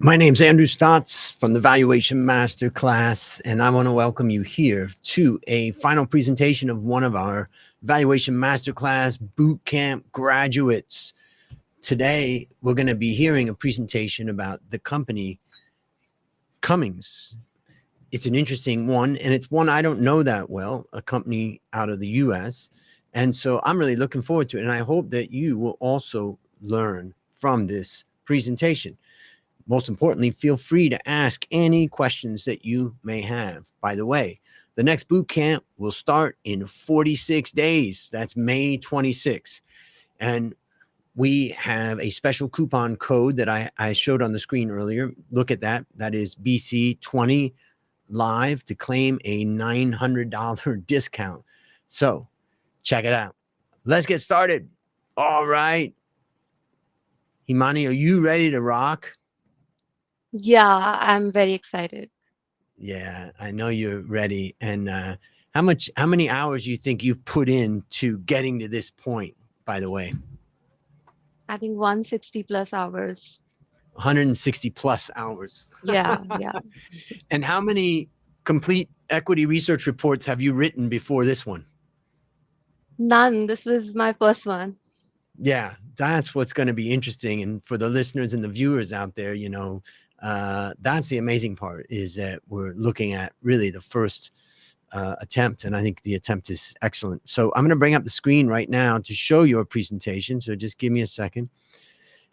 My name's Andrew Stotz from the Valuation Masterclass, and I want to welcome you here to a final presentation of one of our Valuation Masterclass Bootcamp graduates. Today, we're going to be hearing a presentation about the company Cummins. It's an interesting one, and it's one I don't know that well, a company out of the US. And so I'm really looking forward to it, and I hope that you will also learn from this presentation. Most importantly, feel free to ask any questions that you may have. By the way, the next boot camp will start in 46 days. That's May 26th. And we have a special coupon code that I showed on the screen earlier. Look at that. That is BC20 live to claim a $900 discount. So check it out. Let's get started. All right. Himani, are you ready to rock? Yeah, I'm very excited. Yeah, I know you're ready. And how many hours do you think you've put in to getting to this point, by the way? I think 160 plus hours. 160 plus hours. Yeah, yeah. And how many complete equity research reports have you written before this one? None. This was my first one. Yeah, that's what's going to be interesting. And for the listeners and the viewers out there, that's the amazing part is that we're looking at really the first attempt, and I think the attempt is excellent. So I'm going to bring up the screen right now to show your presentation. So just give me a second.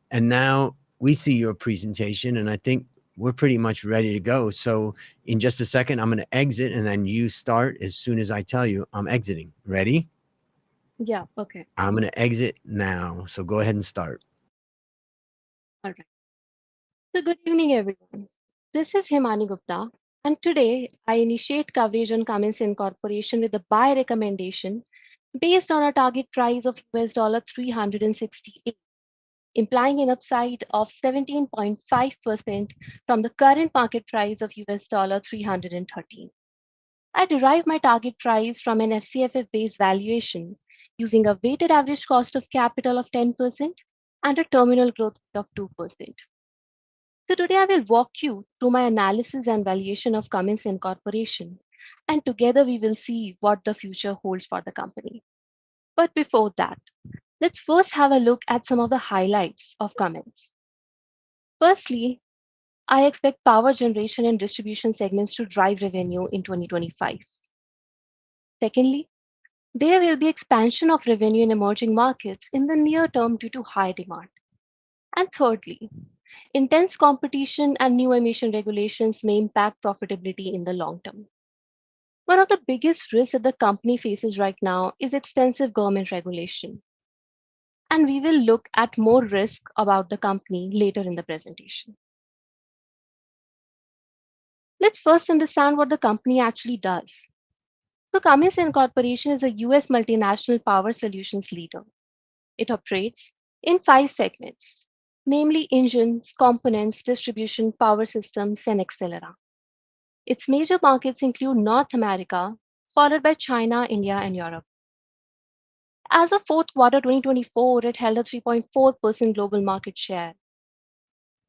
And now we see your presentation, and I think we're pretty much ready to go. So in just a second, I'm going to exit, and then you start as soon as I tell you I'm exiting. Ready? Yeah, okay. I'm going to exit now. So go ahead and start. All right. So, good evening, everyone. This is Himani Gupta, and today I initiate coverage on Cummins Incorporation with a buy recommendation based on a target price of US dollar 368, implying an upside of 17.5% from the current market price of US dollar 313. I derive my target price from an FCFF based valuation using a weighted average cost of capital of 10% and a terminal growth rate of 2%. So, today I will walk you through my analysis and valuation of Cummins Incorporation, and together we will see what the future holds for the company. But before that, let's first have a look at some of the highlights of Cummins. Firstly, I expect power generation and distribution segments to drive revenue in 2025. Secondly, there will be expansion of revenue in emerging markets in the near term due to high demand. And thirdly, intense competition and new emission regulations may impact profitability in the long term. One of the biggest risks that the company faces right now is extensive government regulation. And we will look at more risk about the company later in the presentation. Let's first understand what the company actually does. So, Cummins Incorporation is a US multinational power solutions leader. It operates in five segments, namely engines, components, distribution, power systems, and etc. Its major markets include North America, followed by China, India, and Europe. As of fourth quarter 2024, it held a 3.4% global market share.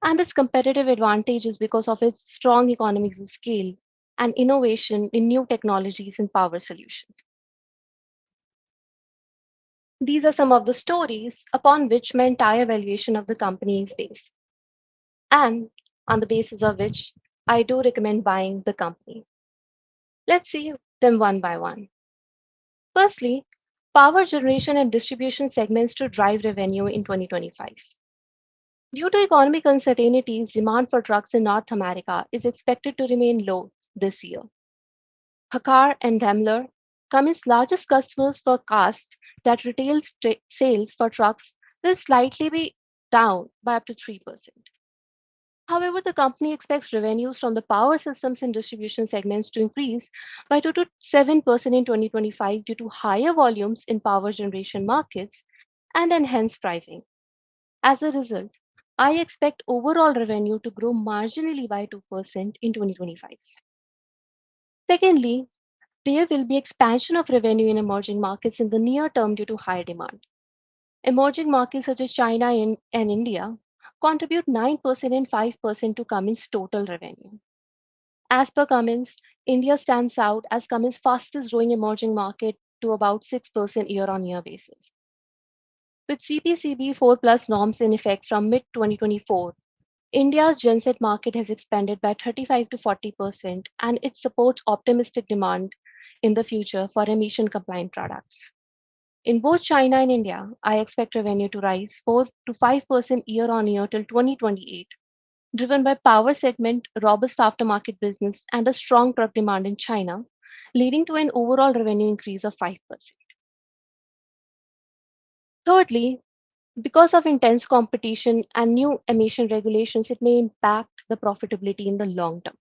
And its competitive advantage is because of its strong economies of scale and innovation in new technologies and power solutions. These are some of the stories upon which my entire valuation of the company is based, and on the basis of which I do recommend buying the company. Let's see them one by one. Firstly, power generation and distribution segments to drive revenue in 2025. Due to economic uncertainties, demand for trucks in North America is expected to remain low this year. Hakar and Daimler, Cummins' largest customers, forecast that retail sales for trucks will slightly be down by up to 3%. However, the company expects revenues from the power systems and distribution segments to increase by 2 to 7% in 2025 due to higher volumes in power generation markets and enhanced pricing. As a result, I expect overall revenue to grow marginally by 2% in 2025. Secondly, there will be expansion of revenue in emerging markets in the near term due to high demand. Emerging markets such as China and India contribute 9% and 5% to Cummins' total revenue. As per Cummins, India stands out as Cummins' fastest growing emerging market to about 6% year on year basis. With CPCB 4 plus norms in effect from mid 2024, India's genset market has expanded by 35 to 40%, and it supports optimistic demand in the future for emission compliant products. In both China and India, I expect revenue to rise 4 to 5% year on year till 2028, driven by power segment, robust aftermarket business, and a strong truck demand in China, leading to an overall revenue increase of 5%. Thirdly, because of intense competition and new emission regulations, it may impact the profitability in the long term.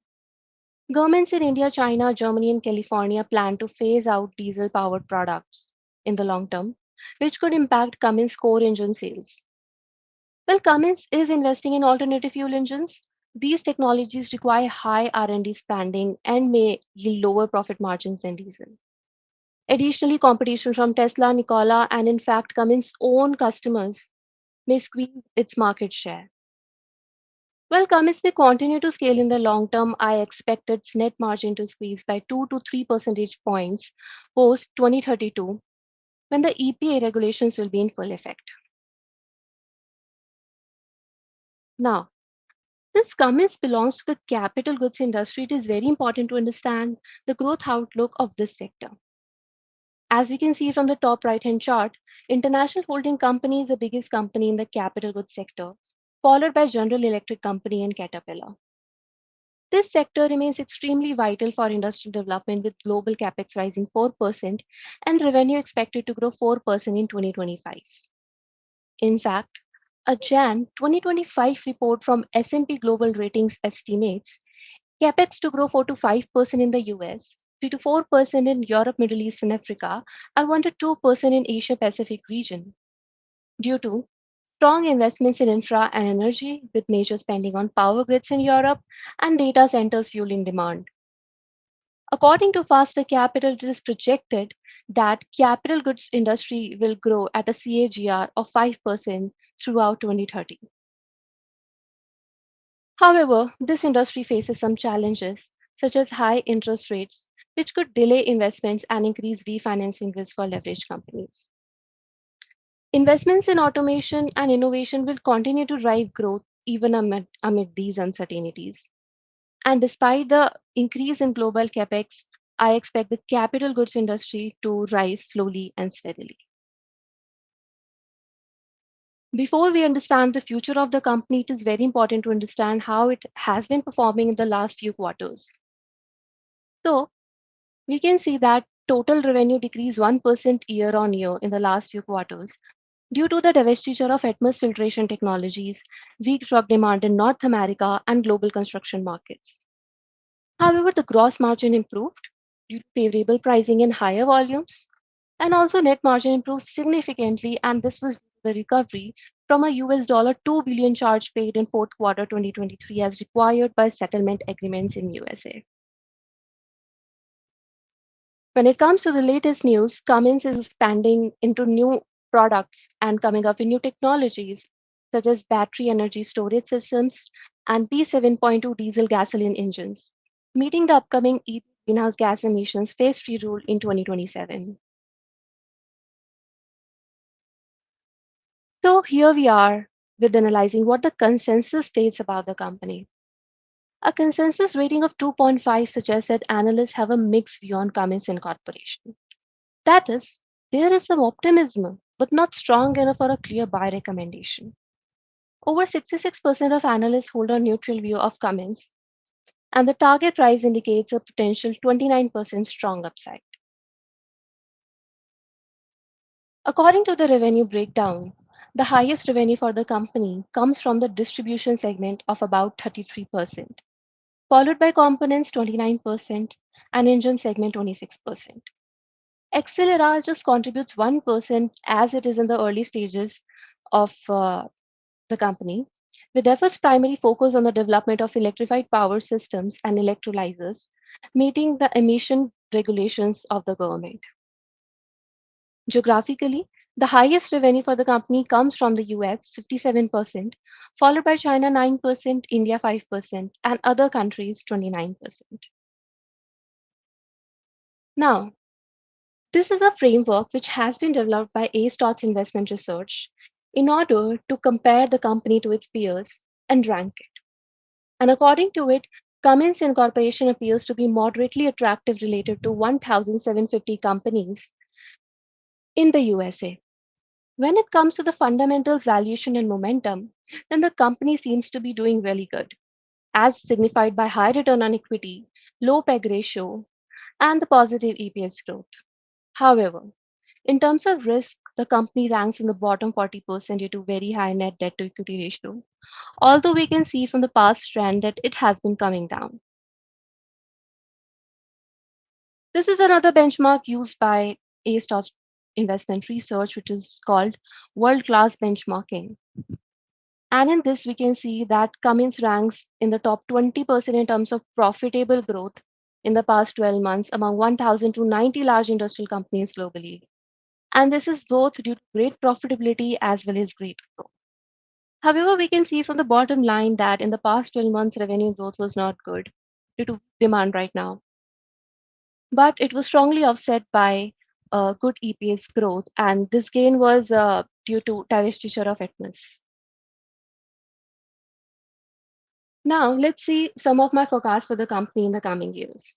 Governments in India, China, Germany, and California plan to phase out diesel powered products in the long term, which could impact Cummins' core engine sales. While Cummins is investing in alternative fuel engines, these technologies require high R&D spending and may yield lower profit margins than diesel. Additionally, competition from Tesla, Nikola, and in fact Cummins' own customers may squeeze its market share. While Cummins may continue to scale in the long term, I expect its net margin to squeeze by 2 to 3 percentage points post 2032 when the EPA regulations will be in full effect. Now, since Cummins belongs to the capital goods industry, it is very important to understand the growth outlook of this sector. As we can see from the top right hand chart, International Holding Company is the biggest company in the capital goods sector, followed by General Electric Company and Caterpillar. This sector remains extremely vital for industrial development, with global capex rising 4% and revenue expected to grow 4% in 2025. In fact, a Jan 2025 report from S&P Global Ratings estimates capex to grow 4 to 5% in the US, 3 to 4% in Europe, Middle East, and Africa, and 1 to 2% in Asia Pacific region, due to strong investments in infra and energy, with major spending on power grids in Europe and data centers fueling demand. According to Faster Capital, it is projected that capital goods industry will grow at a CAGR of 5% throughout 2030. However, this industry faces some challenges, such as high interest rates, which could delay investments and increase refinancing risk for leveraged companies. Investments in automation and innovation will continue to drive growth even amid these uncertainties. And despite the increase in global capex, I expect the capital goods industry to rise slowly and steadily. Before we understand the future of the company, it is very important to understand how it has been performing in the last few quarters. So, we can see that total revenue decreased 1% year on year in the last few quarters due to the divestiture of Atmos filtration technologies, weak truck demand in North America, and global construction markets. However, the gross margin improved due to favorable pricing and higher volumes, and also net margin improved significantly, and this was the recovery from a $2 billion charge paid in fourth quarter 2023 as required by settlement agreements in USA. When it comes to the latest news, Cummins is expanding into new products and coming up with new technologies such as battery energy storage systems and P7.2 diesel gasoline engines, meeting the upcoming EV greenhouse gas emissions phase 3 rule in 2027. So here we are with analyzing what the consensus states about the company. A consensus rating of 2.5 suggests that analysts have a mixed view on Cummins Incorporation. That is, there is some optimism, but not strong enough for a clear buy recommendation. Over 66% of analysts hold a neutral view of Cummins, and the target price indicates a potential 29% strong upside. According to the revenue breakdown, the highest revenue for the company comes from the distribution segment of about 33%, followed by components 29% and engine segment 26%. Accelera just contributes 1% as it is in the early stages of the company, with efforts primarily focused on the development of electrified power systems and electrolyzers, meeting the emission regulations of the government. Geographically, The highest revenue for the company comes from the US, 57%, followed by China 9%, India 5%, and other countries 29%. Now, this is a framework which has been developed by A Stotz Investment Research in order to compare the company to its peers and rank it. And according to it, Cummins Incorporation appears to be moderately attractive related to 1,750 companies in the USA. When it comes to the fundamentals, valuation, and momentum, then the company seems to be doing really good, as signified by high return on equity, low PEG ratio, and the positive EPS growth. However, in terms of risk, the company ranks in the bottom 40% due to very high net debt to equity ratio, although we can see from the past trend that it has been coming down. This is another benchmark used by A Stotz Investment Research, which is called world class benchmarking. And in this, we can see that Cummins ranks in the top 20% in terms of profitable growth in the past 12 months among 1,000 to 90 large industrial companies globally. And this is both due to great profitability as well as great growth. However, we can see from the bottom line that in the past 12 months, revenue growth was not good due to demand right now, but it was strongly offset by good EPS growth, and this gain was due to divestiture of Atmos. Now, let's see some of my forecasts for the company in the coming years.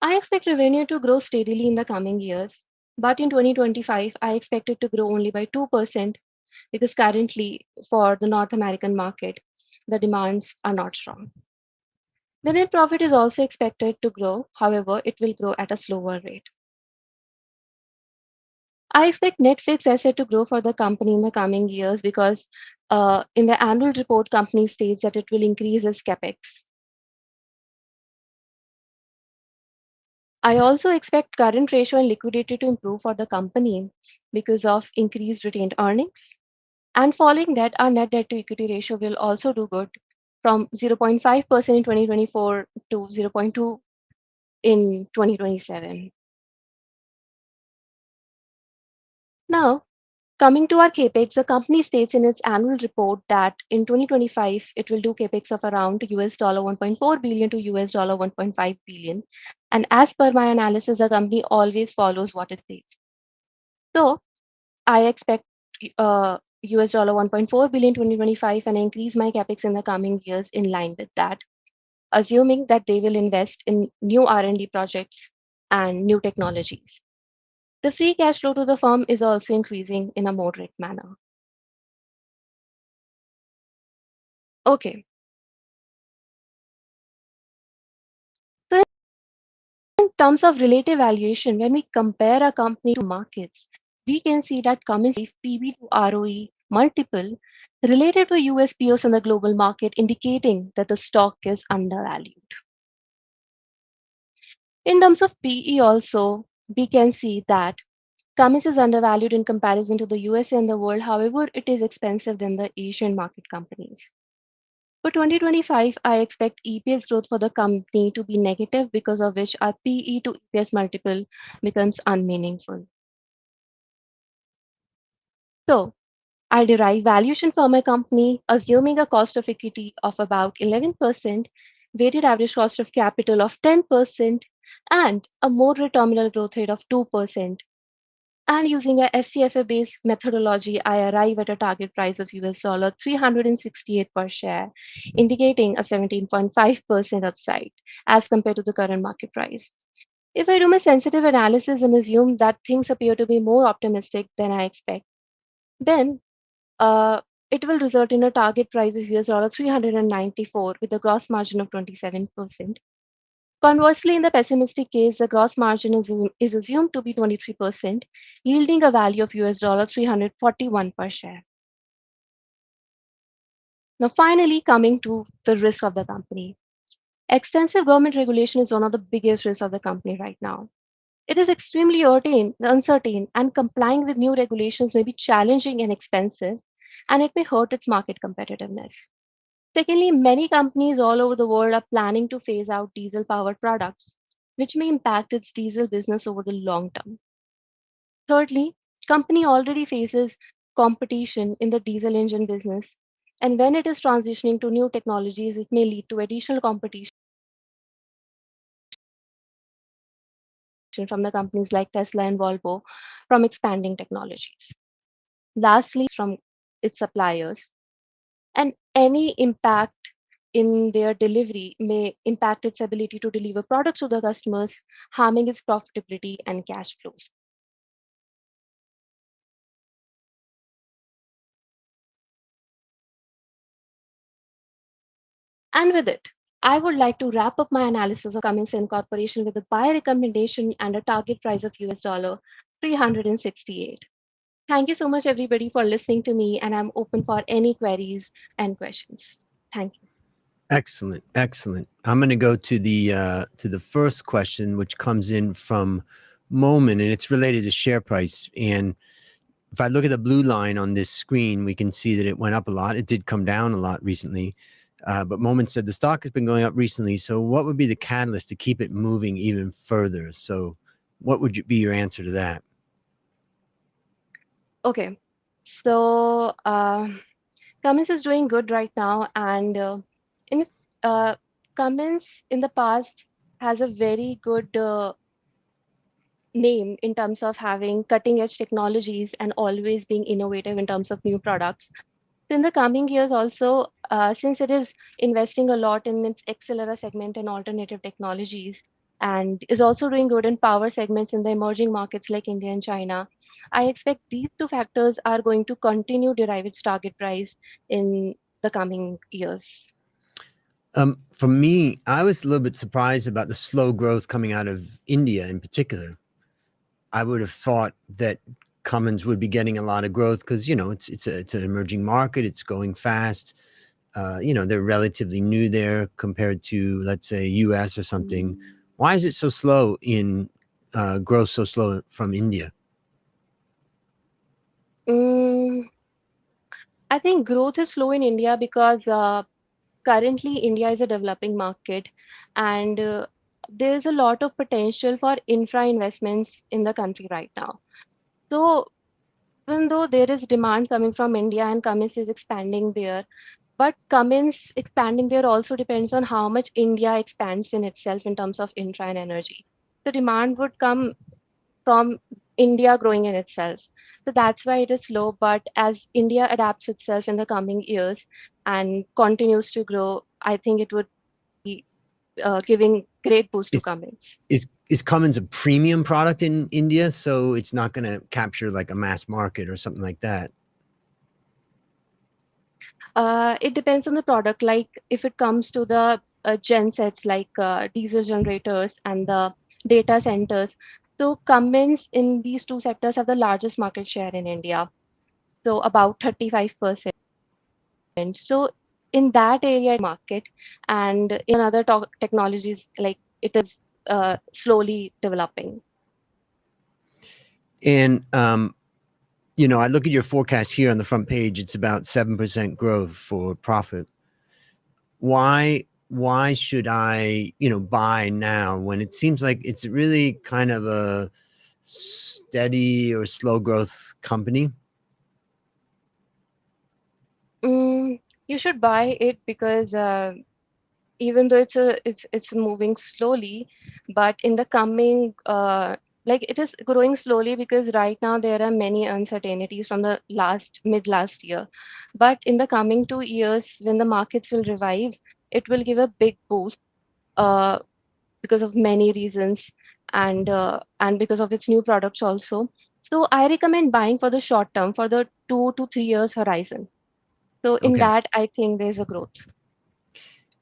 I expect revenue to grow steadily in the coming years, but in 2025, I expect it to grow only by 2% because currently, for the North American market, the demands are not strong. The net profit is also expected to grow, however, it will grow at a slower rate. I expect net fixed asset to grow for the company in the coming years because in the annual report, company states that it will increase its capex. I also expect current ratio and liquidity to improve for the company because of increased retained earnings. And following that, our net debt to equity ratio will also do good from 0.5% in 2024 to 0.2 in 2027. Now, coming to our capex, the company states in its annual report that in 2025 it will do capex of around $1.4 billion to $1.5 billion. And as per my analysis, the company always follows what it says. So I expect $1.4 billion 2025 and I increase my capex in the coming years in line with that, assuming that they will invest in new R&D projects and new technologies. The free cash flow to the firm is also increasing in a moderate manner. Okay, so in terms of relative valuation, when we compare a company to markets, we can see that Cummins PB to ROE multiple related to US peers in the global market, indicating that the stock is undervalued. In terms of PE also, we can see that Cummins is undervalued in comparison to the USA and the world. However, it is expensive than the Asian market companies. For 2025, I expect EPS growth for the company to be negative because of which our PE to EPS multiple becomes unmeaningful. So, I derive valuation for my company assuming a cost of equity of about 11%, weighted average cost of capital of 10%, and a moderate terminal growth rate of 2%. And using a FCFA based methodology, I arrive at a target price of US 368 per share, indicating a 17.5% upside as compared to the current market price. If I do my sensitive analysis and assume that things appear to be more optimistic than I expect, then uh, it will result in a target price of US 394 with a gross margin of 27%. Conversely, in the pessimistic case, the gross margin is assumed to be 23%, yielding a value of US 341 per share. Now, finally, coming to the risk of the company. Extensive government regulation is one of the biggest risks of the company right now. It is extremely uncertain, and complying with new regulations may be challenging and expensive, and it may hurt its market competitiveness. Secondly, many companies all over the world are planning to phase out diesel powered products, which may impact its diesel business over the long term. Thirdly, company already faces competition in the diesel engine business. And when it is transitioning to new technologies, it may lead to additional competition from the companies like Tesla and Volvo from expanding technologies. Lastly, from its suppliers. And any impact in their delivery may impact its ability to deliver products to the customers, harming its profitability and cash flows. And with it, I would like to wrap up my analysis of Cummins Incorporation with a buy recommendation and a target price of US dollar 368. Thank you so much, everybody, for listening to me, and I'm open for any queries and questions. Thank you. Excellent, excellent. I'm going to go to the first question, which comes in from Moment, and it's related to share price. And if I look at the blue line on this screen, we can see that it went up a lot. It did come down a lot recently, but Moment said the stock has been going up recently. So, what would be the catalyst to keep it moving even further? So, what would be your answer to that? Okay, so Cummins is doing good right now, and in Cummins in the past has a very good name in terms of having cutting edge technologies and always being innovative in terms of new products. So in the coming years, also, since it is investing a lot in its accelera segment and alternative technologies, and is also doing good in power segments in the emerging markets like India and China, I expect these two factors are going to continue derive its target price in the coming years. For me, I was a little bit surprised about the slow growth coming out of India in particular. I would have thought that Cummins would be getting a lot of growth because it's an emerging market. It's going fast. They're relatively new there compared to, let's say, U.S. or something. Why is it so slow in growth, so slow from India? Mm, I think growth is slow in India because currently India is a developing market, and there's a lot of potential for infra investments in the country right now. So even though there is demand coming from India and Cummins is expanding there, but Cummins expanding there also depends on how much India expands in itself in terms of infra and energy. The demand would come from India growing in itself. So that's why it is slow. But as India adapts itself in the coming years and continues to grow, I think it would be giving great boost to Is Cummins. is Cummins a premium product in India, so it's not going to capture like a mass market or something like that? It depends on the product. Like if it comes to the gen sets like diesel generators and the data centers. So Cummins in these two sectors have the largest market share in India. So about 35%. So in that area market and in other technologies like it is slowly developing. And I look at your forecast here on the front page. It's about 7% growth for profit. Why should I buy now when it seems like it's really kind of a steady or slow growth company? You should buy it because even though it's moving slowly, but in the coming like it is growing slowly because right now there are many uncertainties from the mid last year. But in the coming 2 years, when the markets will revive, it will give a big boost uh, because of many reasons and because of its new products also. So I recommend buying for the short term, for the 2 to 3 years horizon. So in Okay. that, I think there's a growth.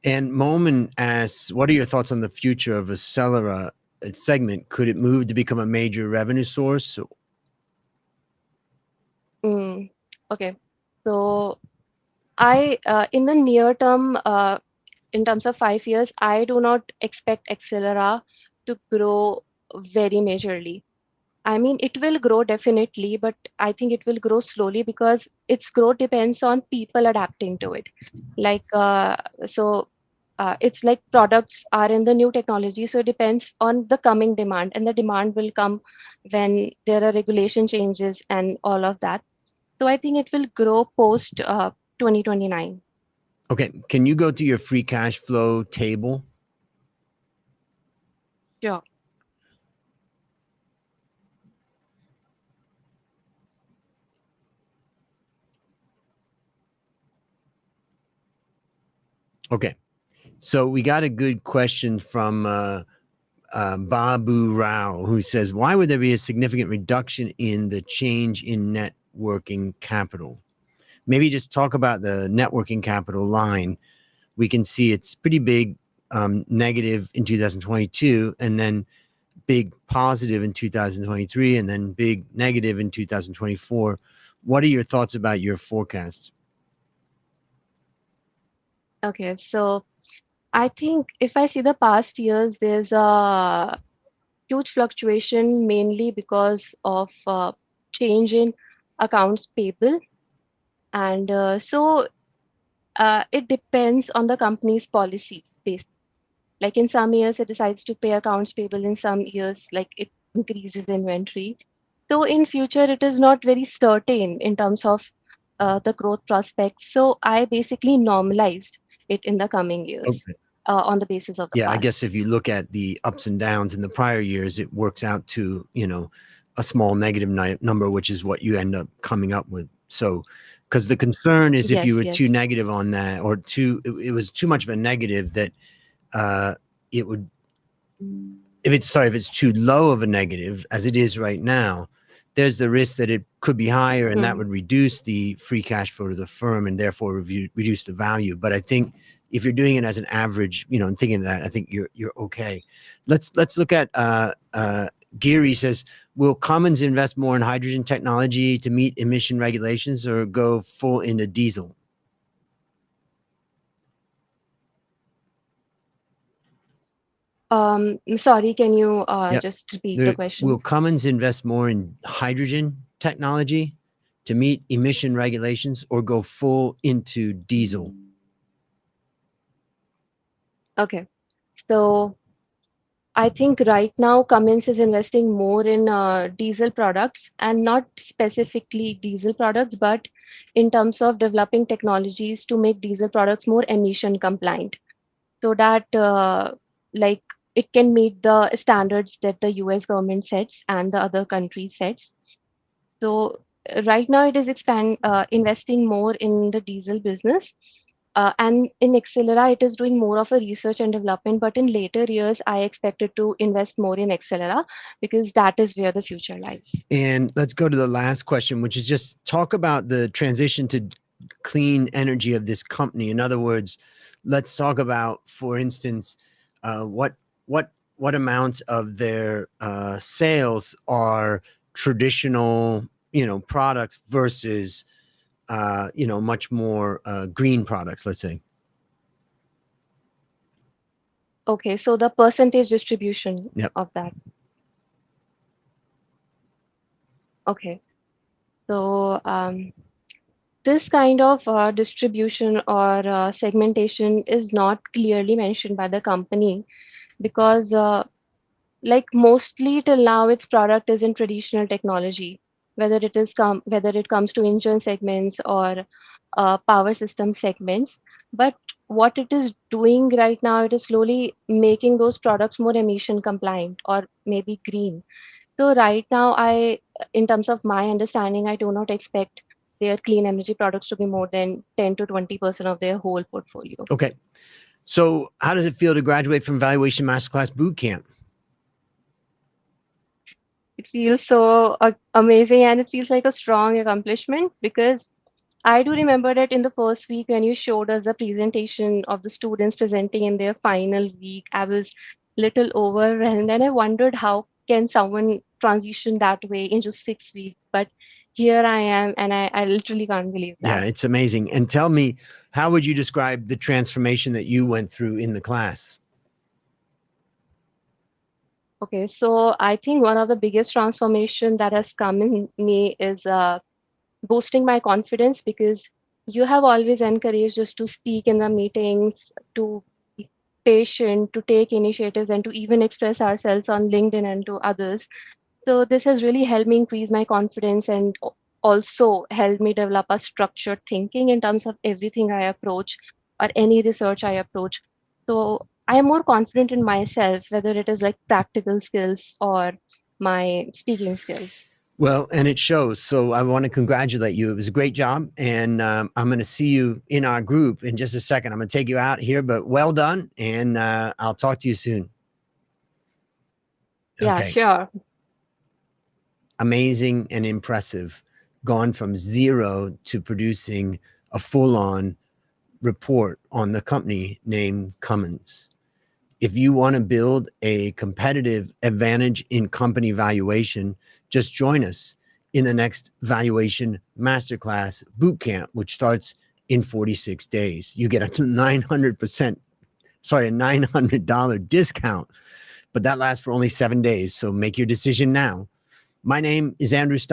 And Moman asks, what are your thoughts on the future of a seller segment? Could it move to become a major revenue source? Mm, okay. So I, in the near term, in terms of 5 years, I do not expect Accelera to grow very majorly. I mean, it will grow definitely, but I think it will grow slowly because its growth depends on people adapting to it. Like, so it's like products are in the new technology, so it depends on the coming demand, and the demand will come when there are regulation changes and all of that. So I think it will grow post 2029. Okay, can you go to your free cash flow table? Sure. Okay, so we got a good question from Babu Rao, who says, "Why would there be a significant reduction in the change in net working capital?" Maybe just talk about the net working capital line. We can see it's pretty big, negative in 2022, and then big positive in 2023, and then big negative in 2024. What are your thoughts about your forecast? Okay, so I think if I see the past years, there's a huge fluctuation mainly because of change in accounts payable. And it depends on the company's policy base. Like in some years, it decides to pay accounts payable. In some years, like it increases inventory. So in future, it is not very certain in terms of the growth prospects. So I basically normalized it in the coming years Okay. on the basis of the Yeah, I past. guess if you look at the ups and downs in the prior years, it works out to, a small negative number, which is what you end up coming up with. So, because the concern is if you Yes, were too yes. negative on that, or it was too much of a negative that uh, it would, if it's too low of a negative as it is right now, there's the risk that it could be higher, and that Hmm. would reduce the free cash flow to the firm and therefore reduce the value. But I think if you're doing it as an average, and thinking of that, I think you're okay. Let's look at Geary says, will Cummins invest more in hydrogen technology to meet emission regulations or go full into diesel? Sorry, can you Yep. just repeat the question? Will Cummins invest more in hydrogen technology to meet emission regulations or go full into diesel? Okay. So I think right now Cummins is investing more in diesel products, and not specifically diesel products, but in terms of developing technologies to make diesel products more emission compliant, so that like it can meet the standards that the US government sets and the other countries sets. So right now it is investing more in the diesel business. And in Accelera, it is doing more of a research and development. But in later years, I expected to invest more in Accelera because that is where the future lies. And let's go to the last question, which is just talk about the transition to clean energy of this company. In other words, let's talk about, for instance, what amount of their sales are traditional, products versus much more green products, let's say. Okay, so the percentage distribution Yep. of that. Okay, so this kind of distribution or segmentation is not clearly mentioned by the company because like mostly till now its product is in traditional technology, whether it comes to engine segments or power system segments. But what it is doing right now, it is slowly making those products more emission compliant or maybe green. So right now, in terms of my understanding, I do not expect their clean energy products to be more than 10 to 20% of their whole portfolio. Okay. So, how does it feel to graduate from Valuation Masterclass Boot Camp? It feels so amazing, and it feels like a strong accomplishment because I do remember that in the first week when you showed us the presentation of the students presenting in their final week, I was little overwhelmed and I wondered how can someone transition that way in just 6 weeks. But here I am, and I literally can't believe Yeah, that. it's amazing. And tell me, how would you describe the transformation that you went through in the class? Okay, so I think one of the biggest transformation that has come in me is boosting my confidence because you have always encouraged us to speak in the meetings, to patient to take initiatives and to even express ourselves on LinkedIn and to others. So this has really helped me increase my confidence and also helped me develop a structured thinking in terms of everything I approach or any research I approach. So I am more confident in myself, whether it is like practical skills or my speaking skills. Well, and it shows. So I want to congratulate you. It was a great job. And I'm going to see you in our group in just a second. I'm going to take you out here, but well done. And I'll talk to you soon. Yeah, Okay. sure. Amazing and impressive. Gone from zero to producing a full on report on the company named Cummins. If you want to build a competitive advantage in company valuation, just join us in the next Valuation Masterclass Bootcamp, which starts in 46 days. You get a 900%, sorry, a $900 discount, but that lasts for only 7 days. So make your decision now. My name is Andrew Stein.